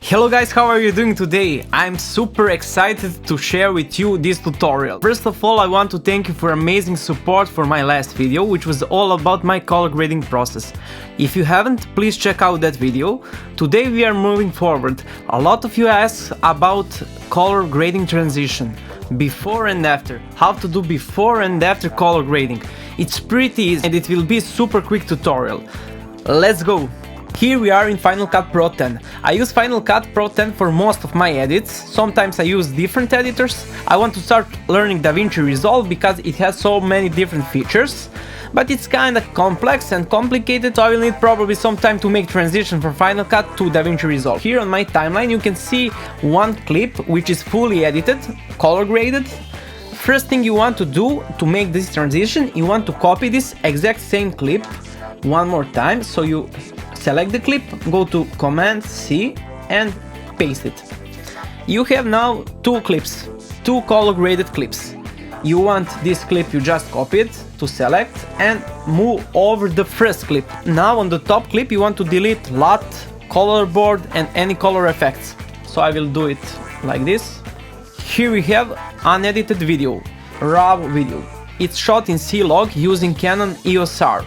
Hello guys, how are you doing today? I'm super excited to share with you this tutorial. First of all, I want to thank you for amazing support for my last video, which was all about my color grading process. If you haven't, please check out that video. Today we are moving forward. A lot of you ask about color grading transition, before and after. How to do before and after color grading. It's pretty easy and it will be a super quick tutorial. Let's go! Here we are in Final Cut Pro 10. I use Final Cut Pro 10 for most of my edits. Sometimes I use different editors. I want to start learning DaVinci Resolve because it has so many different features. But it's kinda complex and complicated, so I will need probably some time to make transition from Final Cut to DaVinci Resolve. Here on my timeline you can see one clip which is fully edited, color graded. First thing you want to do to make this transition, you want to copy this exact same clip one more time. So you select the clip, go to Command C and paste it. You have now two clips, two color graded clips. You want this clip, you just copy it to select and move over the first clip. Now on the top clip you want to delete LUT, color board and any color effects. So I will do it like this. Here we have unedited video, raw video. It's shot in C-Log using Canon EOS R.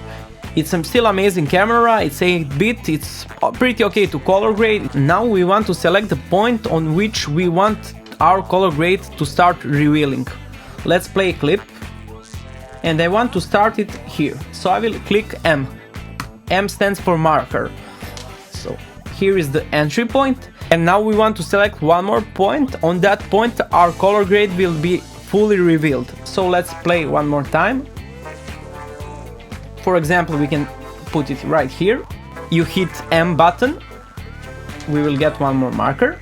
It's still amazing camera, it's 8-bit, it's pretty okay to color grade. Now we want to select the point on which we want our color grade to start revealing. Let's play a clip and I want to start it here. So I will click M. M stands for marker. So here is the entry point and now we want to select one more point. On that point our color grade will be fully revealed. So let's play one more time. For example, we can put it right here. You hit M button, we will get one more marker.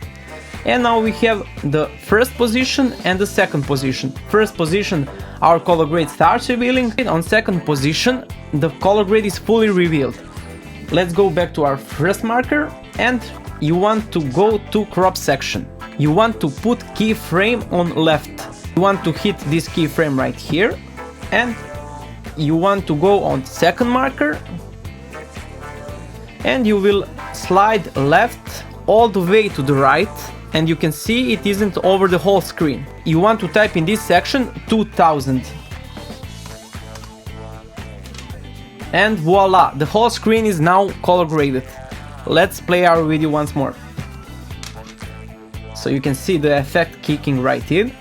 And now we have the first position and the second position. First position, our color grade starts revealing. On second position, the color grade is fully revealed. Let's go back to our first marker and you want to go to crop section. You want to put keyframe on left. You want to hit this keyframe right here and you want to go on second marker and you will slide left all the way to the right and you can see it isn't over the whole screen. You want to type in this section 2000 and voila, the whole screen is now color graded. Let's play our video once more. So you can see the effect kicking right in.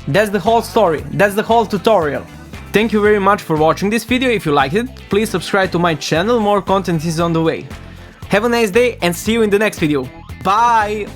That's the whole story, that's the whole tutorial. Thank you very much for watching this video. If you liked it, please subscribe to my channel, more content is on the way. Have a nice day and see you in the next video. Bye!